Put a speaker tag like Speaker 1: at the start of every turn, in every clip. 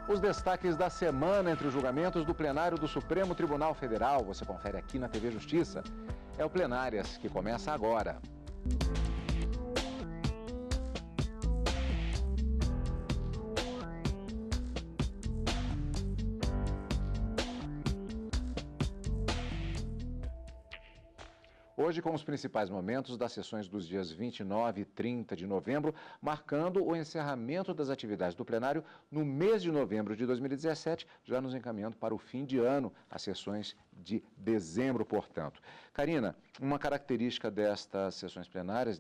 Speaker 1: Os destaques da semana entre os julgamentos do plenário do Supremo Tribunal Federal, você confere aqui na TV Justiça. É o Plenárias, que começa agora. Hoje, com os principais momentos das sessões dos dias 29 e 30 de novembro, marcando o encerramento das atividades do plenário no mês de novembro de 2017, já nos encaminhando para o fim de ano, as sessões de dezembro, portanto. Karina, uma característica destas sessões plenárias,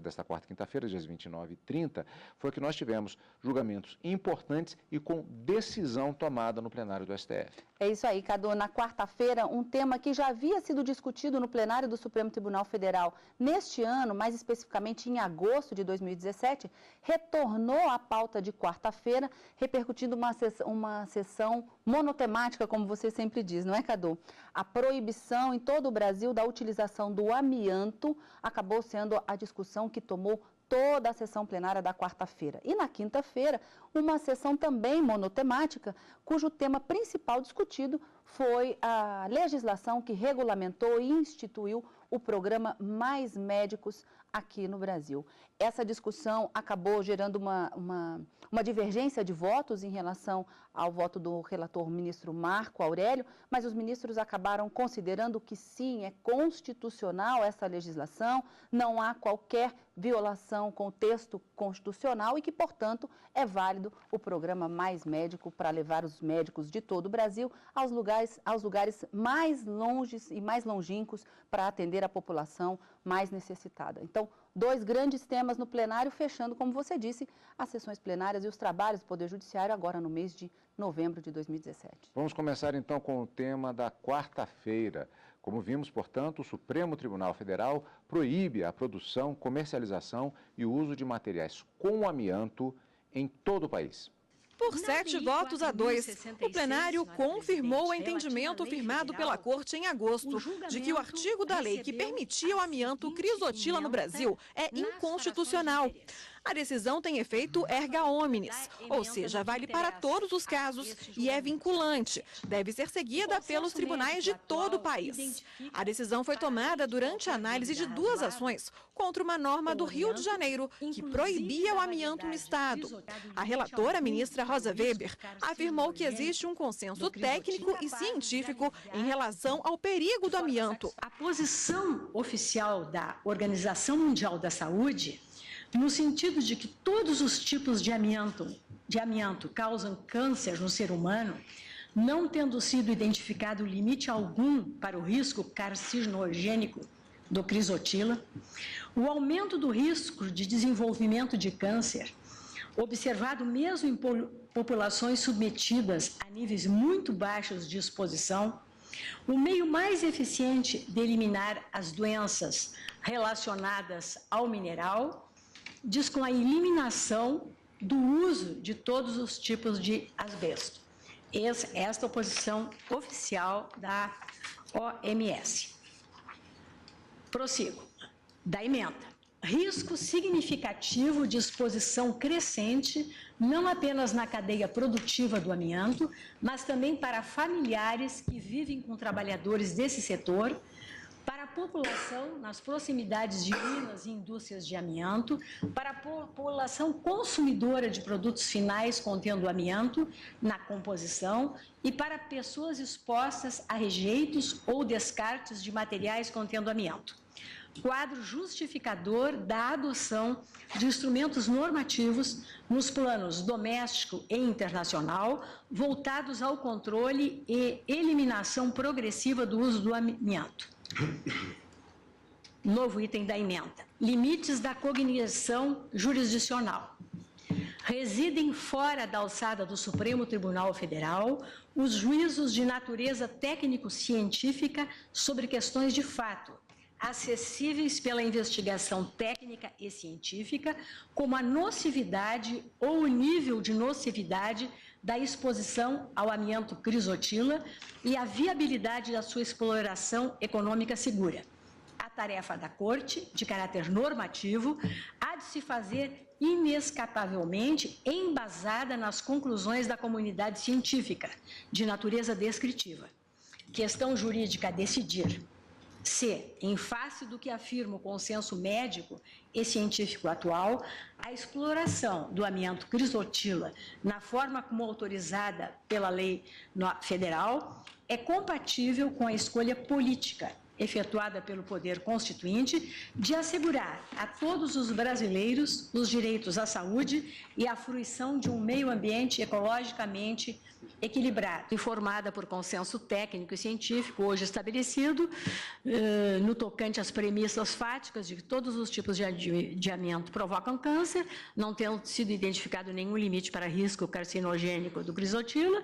Speaker 1: desta quarta e quinta-feira, dias 29 e 30, foi que nós tivemos julgamentos importantes e com decisão tomada no plenário do STF.
Speaker 2: É isso aí, Cadu. Na quarta-feira, um tema que já havia sido discutido no plenário do Supremo Tribunal Federal neste ano, mais especificamente em agosto de 2017, retornou à pauta de quarta-feira, repercutindo uma sessão monotemática, como você sempre diz, não é, Cadu? A proibição em todo o Brasil da utilização do amianto acabou sendo a discussão que tomou toda a sessão plenária da quarta-feira. E na quinta-feira, uma sessão também monotemática, cujo tema principal discutido foi a legislação que regulamentou e instituiu o programa Mais Médicos aqui no Brasil. Essa discussão acabou gerando uma divergência de votos em relação ao voto do relator ministro Marco Aurélio, mas os ministros acabaram considerando que sim, é constitucional essa legislação, não há qualquer violação com o texto constitucional e que, portanto, é válido o programa Mais Médico para levar os médicos de todo o Brasil aos lugares mais longes e mais longínquos para atender a população mais necessitada. Então, dois grandes temas no plenário, fechando, como você disse, as sessões plenárias e os trabalhos do Poder Judiciário agora no mês de novembro de 2017.
Speaker 1: Vamos começar então com o tema da quarta-feira. Como vimos, portanto, o Supremo Tribunal Federal proíbe a produção, comercialização e o uso de materiais com amianto em todo o país.
Speaker 3: Por 7-2, o plenário confirmou o entendimento firmado pela Corte em agosto de que o artigo da lei que permitia o amianto crisotila no Brasil é inconstitucional. A decisão tem efeito erga omnes, ou seja, vale para todos os casos e é vinculante. Deve ser seguida pelos tribunais de todo o país. A decisão foi tomada durante a análise de duas ações contra uma norma do Rio de Janeiro que proibia o amianto no Estado. A relatora, a ministra Rosa Weber, afirmou que existe um consenso técnico e científico em relação ao perigo do amianto.
Speaker 4: A posição oficial da Organização Mundial da Saúde, no sentido de que todos os tipos de amianto causam câncer no ser humano, não tendo sido identificado limite algum para o risco carcinogênico do crisotila, o aumento do risco de desenvolvimento de câncer, observado mesmo em populações submetidas a níveis muito baixos de exposição, o meio mais eficiente de eliminar as doenças relacionadas ao mineral diz com a eliminação do uso de todos os tipos de asbesto. Esta é a posição oficial da OMS. Prossigo. Da emenda. Risco significativo de exposição crescente, não apenas na cadeia produtiva do amianto, mas também para familiares que vivem com trabalhadores desse setor, para a população nas proximidades de minas e indústrias de amianto, para a população consumidora de produtos finais contendo amianto na composição e para pessoas expostas a rejeitos ou descartes de materiais contendo amianto. Quadro justificador da adoção de instrumentos normativos nos planos doméstico e internacional voltados ao controle e eliminação progressiva do uso do amianto. Novo item da emenda. Limites da cognição jurisdicional. Residem fora da alçada do Supremo Tribunal Federal os juízos de natureza técnico-científica sobre questões de fato, acessíveis pela investigação técnica e científica, como a nocividade ou o nível de nocividade da exposição ao amianto crisotila e a viabilidade da sua exploração econômica segura. A tarefa da Corte, de caráter normativo, há de se fazer inescapavelmente embasada nas conclusões da comunidade científica, de natureza descritiva. Questão jurídica a decidir se, em face do que afirma o consenso médico e científico atual, a exploração do amianto crisotila, na forma como autorizada pela lei federal, é compatível com a escolha política efetuada pelo Poder Constituinte de assegurar a todos os brasileiros os direitos à saúde e à fruição de um meio ambiente ecologicamente equilibrado, informada por consenso técnico e científico hoje estabelecido, no tocante às premissas fáticas de que todos os tipos de amianto provocam câncer, não tendo sido identificado nenhum limite para risco carcinogênico do crisotila,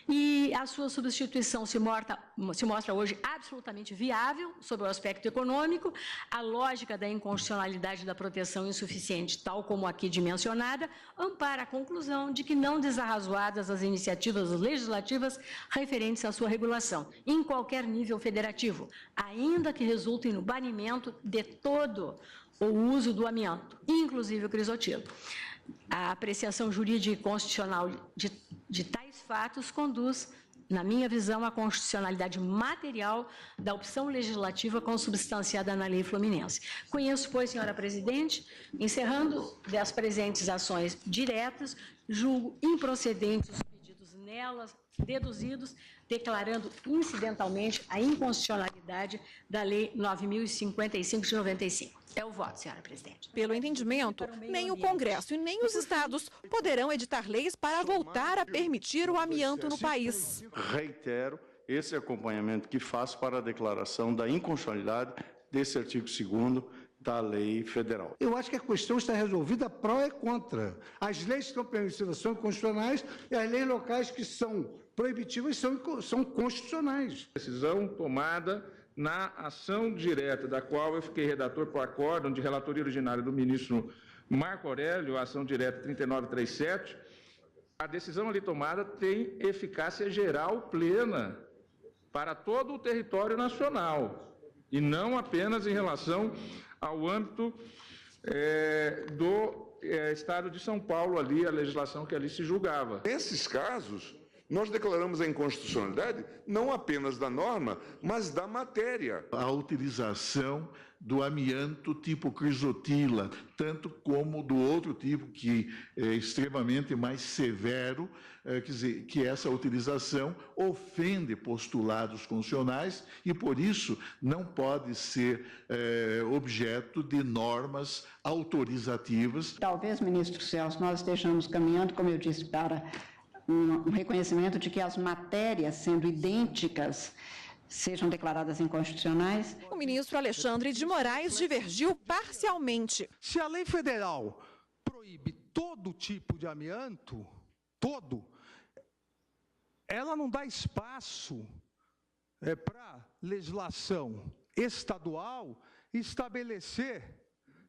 Speaker 4: e a sua substituição se mostra hoje absolutamente viável sob o aspecto econômico. A lógica da inconstitucionalidade da proteção insuficiente, tal como aqui dimensionada, ampara a conclusão de que não desarrazoadas as iniciativas legislativas referentes à sua regulação, em qualquer nível federativo, ainda que resultem no banimento de todo o uso do amianto, inclusive o crisotilo. A apreciação jurídica e constitucional de tais fatos conduz, na minha visão, à constitucionalidade material da opção legislativa consubstanciada na lei fluminense. Conheço, pois, senhora presidente, encerrando das presentes ações diretas, julgo improcedentes os pedidos nelas deduzidos, declarando incidentalmente a inconstitucionalidade da Lei 9.055 de 95. É o voto, senhora presidente.
Speaker 3: Pelo entendimento, nem o Congresso e nem os estados poderão editar leis para voltar a permitir o amianto no país.
Speaker 5: Reitero esse acompanhamento que faço para a declaração da inconstitucionalidade desse artigo 2º da lei federal.
Speaker 6: Eu acho que a questão está resolvida pró e contra. As leis que estão permissivas são constitucionais e as leis locais que são proibitivas são constitucionais.
Speaker 7: Decisão tomada na ação direta, da qual eu fiquei redator por acórdão de relatoria originária do ministro Marco Aurélio, a ação direta 3937, a decisão ali tomada tem eficácia geral plena para todo o território nacional, e não apenas em relação ao âmbito do Estado de São Paulo, ali, a legislação que ali se julgava.
Speaker 8: Nesses casos, nós declaramos a inconstitucionalidade não apenas da norma, mas da matéria.
Speaker 9: A utilização do amianto tipo crisotila, tanto como do outro tipo, que é extremamente mais severo, quer dizer, que essa utilização ofende postulados constitucionais e, por isso, não pode ser objeto de normas autorizativas.
Speaker 10: Talvez, ministro Celso, nós estejamos caminhando, como eu disse, para um reconhecimento de que as matérias, sendo idênticas, sejam declaradas inconstitucionais.
Speaker 3: O ministro Alexandre de Moraes divergiu parcialmente.
Speaker 11: Se a lei federal proíbe todo tipo de amianto, ela não dá espaço para legislação estadual estabelecer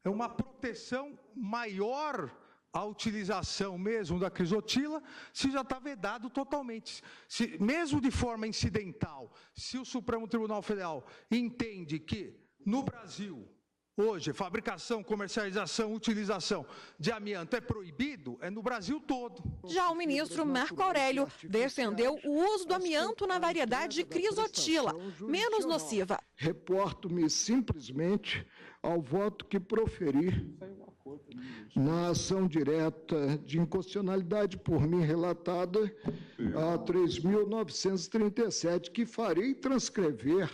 Speaker 11: uma proteção maior a utilização mesmo da crisotila, se já está vedado totalmente. Mesmo de forma incidental, se o Supremo Tribunal Federal entende que, no Brasil, hoje, fabricação, comercialização, utilização de amianto é proibido, é no Brasil todo.
Speaker 3: Já o ministro Marco Aurélio defendeu o uso do amianto na variedade crisotila, menos nociva.
Speaker 12: Reporto-me simplesmente ao voto que proferi na ação direta de inconstitucionalidade por mim relatada a 3.937, que farei transcrever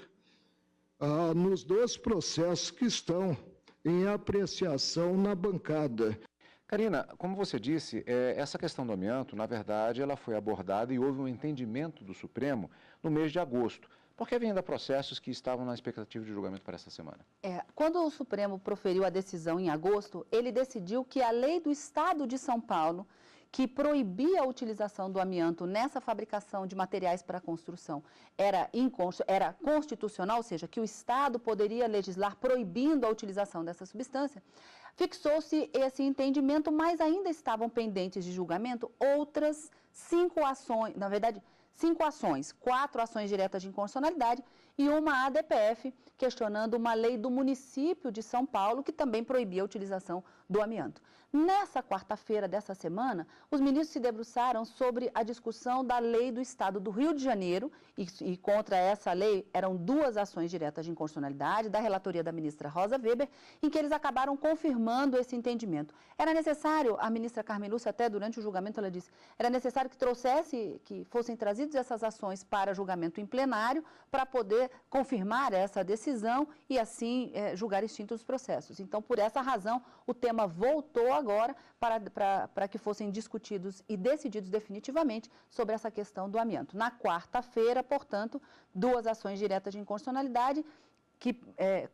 Speaker 12: nos dois processos que estão em apreciação na bancada.
Speaker 1: Karina, como você disse, essa questão do amianto, na verdade, ela foi abordada e houve um entendimento do Supremo no mês de agosto. Por que havia ainda processos que estavam na expectativa de julgamento para esta semana?
Speaker 2: Quando o Supremo proferiu a decisão em agosto, ele decidiu que a lei do Estado de São Paulo, que proibia a utilização do amianto nessa fabricação de materiais para construção, era constitucional, ou seja, que o Estado poderia legislar proibindo a utilização dessa substância. Fixou-se esse entendimento, mas ainda estavam pendentes de julgamento outras 5 ações, na verdade, 5 ações, 4 ações diretas de inconstitucionalidade e uma ADPF, questionando uma lei do município de São Paulo, que também proibia a utilização do amianto. Nessa quarta-feira dessa semana, os ministros se debruçaram sobre a discussão da lei do Estado do Rio de Janeiro, e contra essa lei eram 2 ações diretas de inconstitucionalidade da relatoria da ministra Rosa Weber, em que eles acabaram confirmando esse entendimento. Era necessário, a ministra Carmen Lúcia, até durante o julgamento, ela disse, era necessário que fossem trazidas essas ações para julgamento em plenário, para poder confirmar essa decisão e, assim, julgar extintos os processos. Então, por essa razão, o tema voltou agora para que fossem discutidos e decididos definitivamente sobre essa questão do amianto. Na quarta-feira, portanto, 2 ações diretas de inconstitucionalidade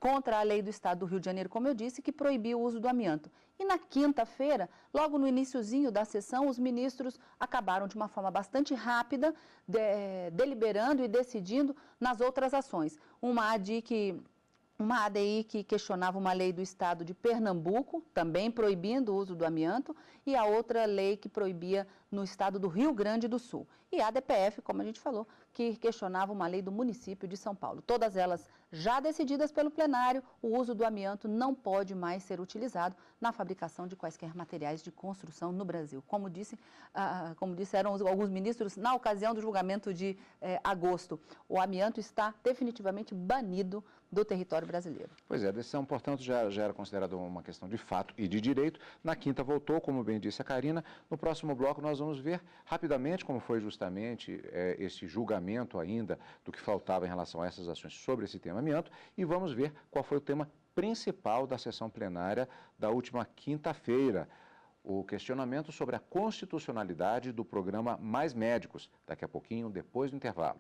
Speaker 2: contra a lei do Estado do Rio de Janeiro, como eu disse, que proibia o uso do amianto. E na quinta-feira, logo no iniciozinho da sessão, os ministros acabaram de uma forma bastante rápida, deliberando e decidindo nas outras ações. Uma ADI que questionava uma lei do Estado de Pernambuco, também proibindo o uso do amianto, e a outra lei que proibia no Estado do Rio Grande do Sul. E a ADPF, como a gente falou, que questionava uma lei do município de São Paulo. Todas elas já decididas pelo plenário, o uso do amianto não pode mais ser utilizado na fabricação de quaisquer materiais de construção no Brasil. Como disseram alguns ministros na ocasião do julgamento de agosto, o amianto está definitivamente banido do território brasileiro.
Speaker 1: Pois é, a decisão, portanto, já era considerada uma questão de fato e de direito. Na quinta voltou, como bem disse a Karina. No próximo bloco nós vamos ver rapidamente como foi justamente esse julgamento ainda do que faltava em relação a essas ações sobre esse tema amianto e vamos ver qual foi o tema principal da sessão plenária da última quinta-feira. O questionamento sobre a constitucionalidade do programa Mais Médicos. Daqui a pouquinho, depois do intervalo.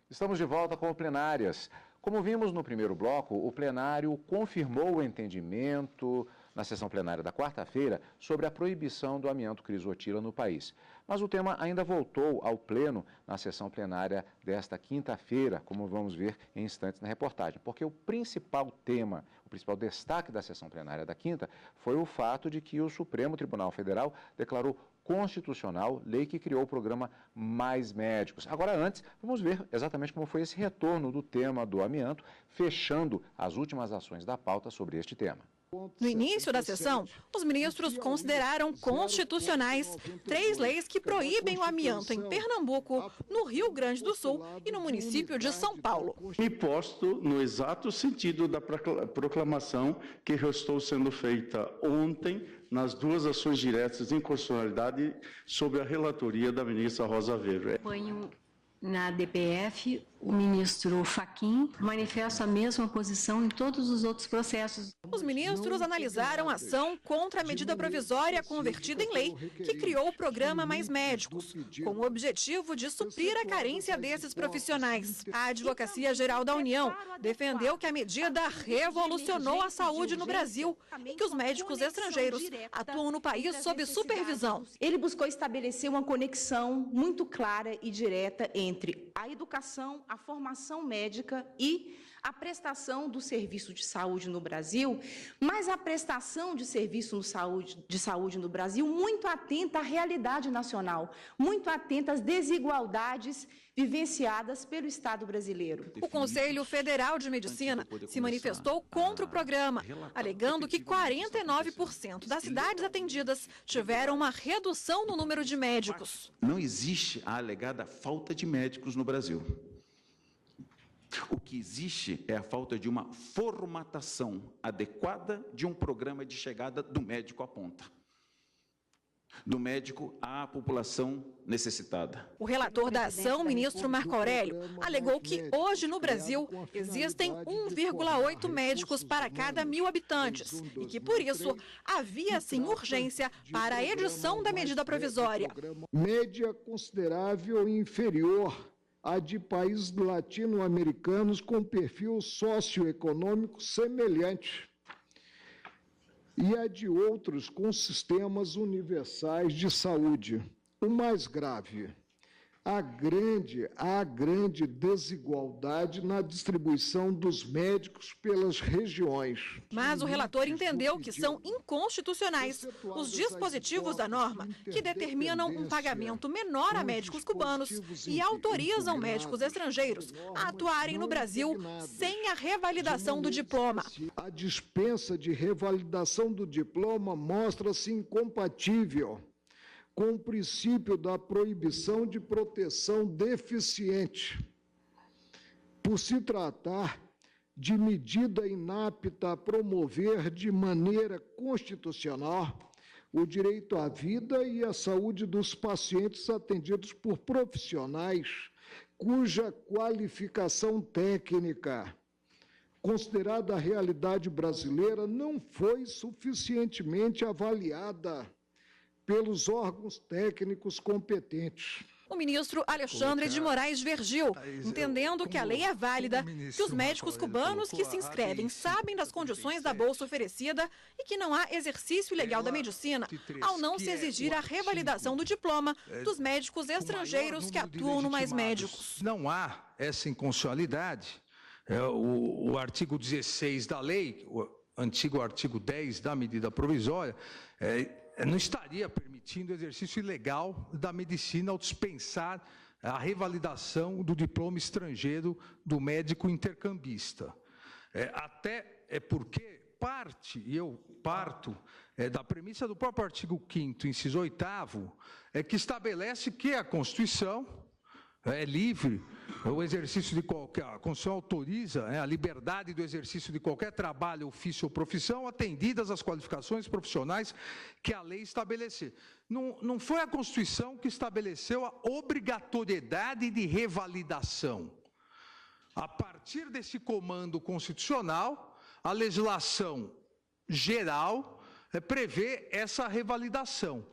Speaker 1: Estamos de volta com o Plenárias. Como vimos no primeiro bloco, o plenário confirmou o entendimento na sessão plenária da quarta-feira sobre a proibição do amianto crisotila no país. Mas o tema ainda voltou ao pleno na sessão plenária desta quinta-feira, como vamos ver em instantes na reportagem, porque o principal tema, o principal destaque da sessão plenária da quinta foi o fato de que o Supremo Tribunal Federal declarou constitucional lei que criou o programa Mais Médicos. Agora, antes, vamos ver exatamente como foi esse retorno do tema do amianto, fechando as últimas ações da pauta sobre este tema.
Speaker 3: No início da sessão, os ministros consideraram constitucionais 3 leis que proíbem o amianto em Pernambuco, no Rio Grande do Sul e no município de São Paulo.
Speaker 5: Me posto no exato sentido da proclamação que estou sendo feita ontem nas 2 ações diretas de inconstitucionalidade sob a relatoria da ministra Rosa Weber.
Speaker 4: Acompanho na DPF, o ministro Fachin manifesta a mesma posição em todos os outros processos.
Speaker 3: Os ministros analisaram a ação contra a medida provisória convertida em lei que criou o programa Mais Médicos, com o objetivo de suprir a carência desses profissionais. A Advocacia Geral da União defendeu que a medida revolucionou a saúde no Brasil e que os médicos estrangeiros atuam no país sob supervisão.
Speaker 13: Ele buscou estabelecer uma conexão muito clara e direta entre a educação, a formação médica e a prestação do serviço de saúde no Brasil, mas a prestação de serviço de saúde no Brasil muito atenta à realidade nacional, muito atenta às desigualdades vivenciadas pelo Estado brasileiro.
Speaker 3: O Conselho Federal de Medicina se manifestou contra o programa, alegando que 49% das cidades atendidas tiveram uma redução no número de médicos.
Speaker 14: Não existe a alegada falta de médicos no Brasil. O que existe é a falta de uma formatação adequada de um programa de chegada do médico à ponta, do médico à população necessitada.
Speaker 3: O relator da ação, ministro Marco Aurélio, alegou que hoje no Brasil existem 1,8 médicos para cada 1.000 habitantes e que, por isso, havia sim urgência para a edição da medida provisória.
Speaker 12: Média considerável e inferior a de países latino-americanos com perfil socioeconômico semelhante e a de outros com sistemas universais de saúde. O mais grave, há grande desigualdade na distribuição dos médicos pelas regiões.
Speaker 3: Mas o relator entendeu que são inconstitucionais os dispositivos da norma que determinam um pagamento menor a médicos cubanos e autorizam médicos estrangeiros a atuarem no Brasil sem a revalidação do diploma.
Speaker 12: A dispensa de revalidação do diploma mostra-se incompatível com o princípio da proibição de proteção deficiente, por se tratar de medida inapta a promover de maneira constitucional o direito à vida e à saúde dos pacientes atendidos por profissionais cuja qualificação técnica, considerada a realidade brasileira, não foi suficientemente avaliada pelos órgãos técnicos competentes.
Speaker 3: O ministro Alexandre de Moraes divergiu, entendendo que a lei é válida, que os médicos cubanos que se inscrevem sabem das condições da bolsa oferecida e que não há exercício ilegal da medicina, ao não se exigir a revalidação do diploma dos médicos estrangeiros que atuam no Mais Médicos.
Speaker 11: Não há essa inconstitucionalidade. O artigo 16 da lei, o antigo artigo 10 da medida provisória, não estaria permitindo o exercício ilegal da medicina ao dispensar a revalidação do diploma estrangeiro do médico intercambista. Até porque eu parto da premissa do próprio artigo 5º, inciso 8º, que estabelece que a Constituição é livre, o exercício de qualquer... A Constituição autoriza a liberdade do exercício de qualquer trabalho, ofício ou profissão, atendidas as qualificações profissionais que a lei estabelecer. Não foi a Constituição que estabeleceu a obrigatoriedade de revalidação. A partir desse comando constitucional, a legislação geral prevê essa revalidação.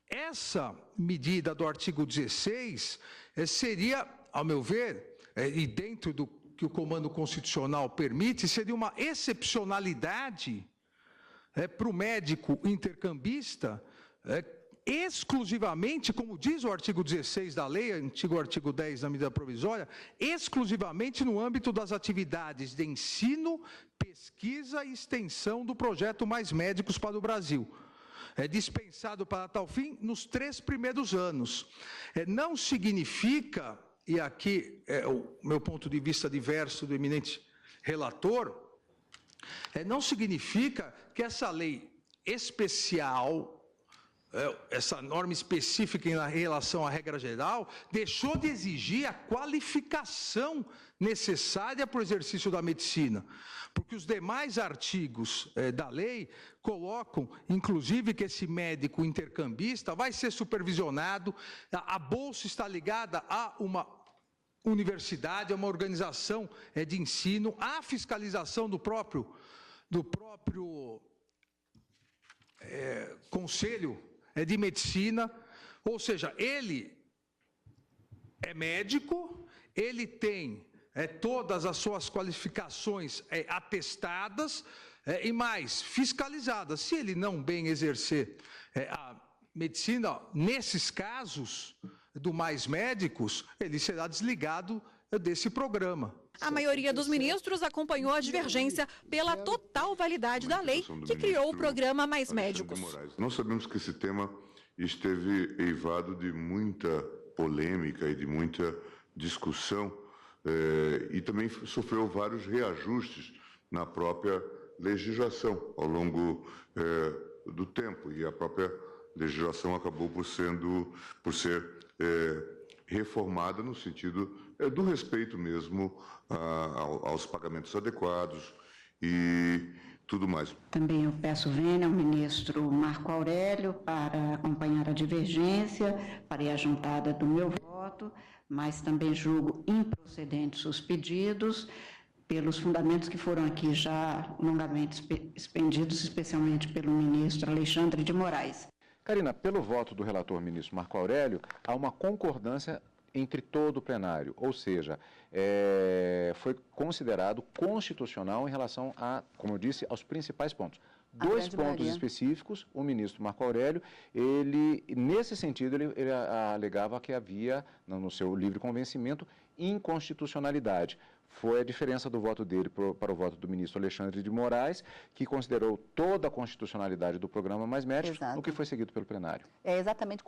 Speaker 11: Essa medida do artigo 16 seria, ao meu ver, e dentro do que o comando constitucional permite, seria uma excepcionalidade para o médico intercambista, exclusivamente, como diz o artigo 16 da lei, antigo artigo 10 da medida provisória, exclusivamente no âmbito das atividades de ensino, pesquisa e extensão do projeto Mais Médicos para o Brasil. Dispensado para tal fim nos 3 primeiros anos. Não significa, e aqui é o meu ponto de vista diverso do eminente relator, não significa que essa lei especial, essa norma específica em relação à regra geral, deixou de exigir a qualificação necessária para o exercício da medicina. Porque os demais artigos da lei colocam, inclusive, que esse médico intercambista vai ser supervisionado, a bolsa está ligada a uma universidade, a uma organização de ensino, à fiscalização do próprio Conselho de Medicina, ou seja, ele é médico, ele tem todas as suas qualificações atestadas e mais, fiscalizadas. Se ele não bem exercer a medicina, nesses casos do Mais Médicos, ele será desligado desse programa.
Speaker 3: A maioria dos ministros acompanhou a divergência pela total validade da lei que criou o programa Mais Médicos.
Speaker 8: Nós sabemos que esse tema esteve eivado de muita polêmica e de muita discussão, e também sofreu vários reajustes na própria legislação ao longo do tempo, e a própria legislação acabou por ser reformada no sentido do respeito mesmo aos pagamentos adequados e tudo mais.
Speaker 10: Também eu peço vênia ao ministro Marco Aurélio para acompanhar a divergência, para ir ajuntada do meu voto, mas também julgo improcedentes os pedidos, pelos fundamentos que foram aqui já longamente expendidos, especialmente pelo ministro Alexandre de Moraes.
Speaker 1: Karina, pelo voto do relator ministro Marco Aurélio, há uma concordância entre todo o plenário, ou seja, foi considerado constitucional em relação a, como eu disse, aos principais pontos. Dois pontos específicos, o ministro Marco Aurélio, nesse sentido, ele alegava que havia, no seu livre convencimento, inconstitucionalidade. Foi a diferença do voto dele para o voto do ministro Alexandre de Moraes, que considerou toda a constitucionalidade do programa Mais Médicos, o que foi seguido pelo plenário.
Speaker 2: Exatamente.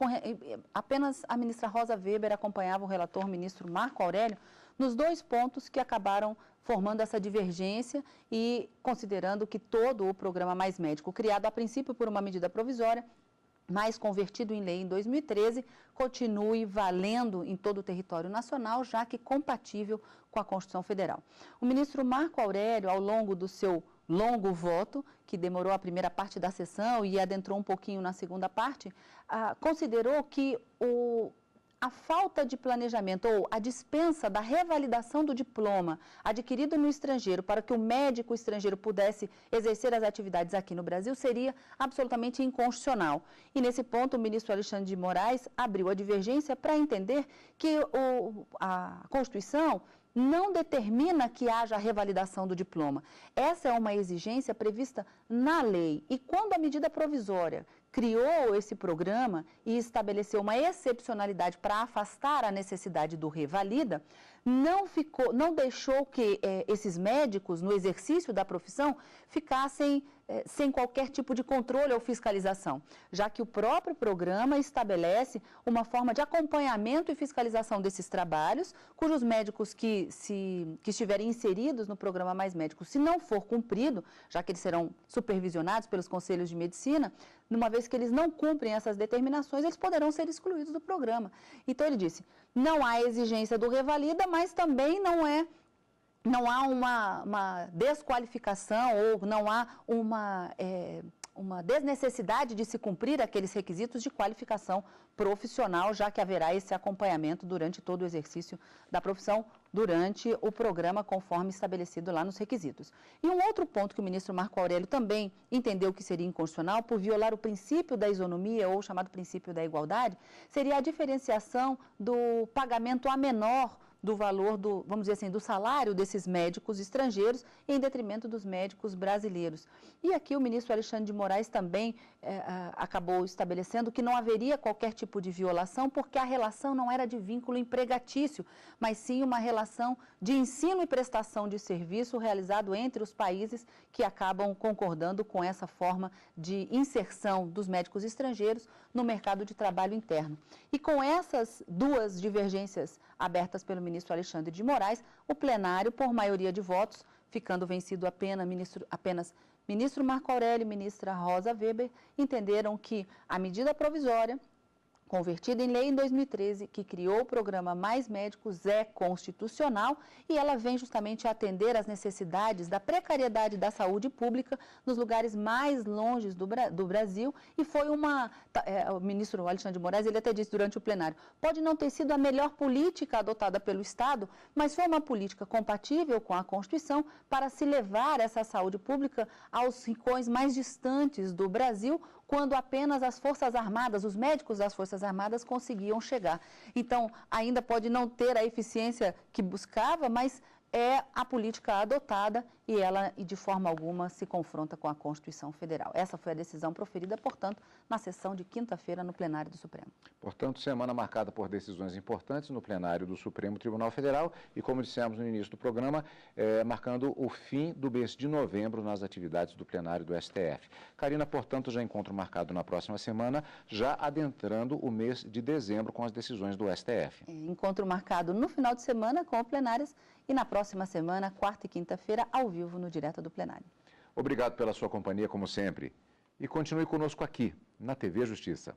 Speaker 2: Apenas a ministra Rosa Weber acompanhava o relator ministro Marco Aurélio nos dois pontos que acabaram formando essa divergência e considerando que todo o programa Mais Médico, criado a princípio por uma medida provisória, mas convertido em lei em 2013, continue valendo em todo o território nacional, já que compatível com a Constituição Federal. O ministro Marco Aurélio, ao longo do seu longo voto, que demorou a primeira parte da sessão e adentrou um pouquinho na segunda parte, considerou que a falta de planejamento ou a dispensa da revalidação do diploma adquirido no estrangeiro para que o médico estrangeiro pudesse exercer as atividades aqui no Brasil seria absolutamente inconstitucional. E nesse ponto o ministro Alexandre de Moraes abriu a divergência para entender que a Constituição não determina que haja a revalidação do diploma. Essa é uma exigência prevista na lei. E quando a medida provisória criou esse programa e estabeleceu uma excepcionalidade para afastar a necessidade do revalida, não deixou que esses médicos, no exercício da profissão, ficassem sem qualquer tipo de controle ou fiscalização, já que o próprio programa estabelece uma forma de acompanhamento e fiscalização desses trabalhos, cujos médicos que estiverem inseridos no programa Mais Médicos, se não for cumprido, já que eles serão supervisionados pelos conselhos de medicina, uma vez que eles não cumprem essas determinações, eles poderão ser excluídos do programa. Então ele disse, não há exigência do revalida, mas também não há uma desqualificação ou não há uma desnecessidade de se cumprir aqueles requisitos de qualificação profissional, já que haverá esse acompanhamento durante todo o exercício da profissão, durante o programa, conforme estabelecido lá nos requisitos. E um outro ponto que o ministro Marco Aurélio também entendeu que seria inconstitucional, por violar o princípio da isonomia, ou chamado princípio da igualdade, seria a diferenciação do pagamento a menor do valor vamos dizer assim, do salário desses médicos estrangeiros em detrimento dos médicos brasileiros. E aqui o ministro Alexandre de Moraes também acabou estabelecendo que não haveria qualquer tipo de violação, porque a relação não era de vínculo empregatício, mas sim uma relação de ensino e prestação de serviço realizado entre os países que acabam concordando com essa forma de inserção dos médicos estrangeiros no mercado de trabalho interno. E com essas duas divergências abertas pelo ministro Alexandre de Moraes, o plenário, por maioria de votos, ficando vencido apenas ministro Marco Aurélio e ministra Rosa Weber, entenderam que a medida provisória, convertida em lei em 2013, que criou o programa Mais Médicos, é constitucional e ela vem justamente atender às necessidades da precariedade da saúde pública nos lugares mais longes do Brasil e foi o ministro Alexandre de Moraes, ele até disse durante o plenário, pode não ter sido a melhor política adotada pelo Estado, mas foi uma política compatível com a Constituição para se levar essa saúde pública aos rincões mais distantes do Brasil, quando apenas as Forças Armadas, os médicos das Forças Armadas conseguiam chegar. Então, ainda pode não ter a eficiência que buscava, mas é a política adotada e ela, de forma alguma, se confronta com a Constituição Federal. Essa foi a decisão proferida, portanto, na sessão de quinta-feira no plenário do Supremo.
Speaker 1: Portanto, semana marcada por decisões importantes no plenário do Supremo Tribunal Federal e, como dissemos no início do programa, marcando o fim do mês de novembro nas atividades do plenário do STF. Karina, portanto, já encontro marcado na próxima semana, já adentrando o mês de dezembro com as decisões do STF.
Speaker 2: Encontro marcado no final de semana com plenários e na próxima semana, quarta e quinta-feira, ao vivo no Direto do Plenário.
Speaker 1: Obrigado pela sua companhia, como sempre. E continue conosco aqui, na TV Justiça.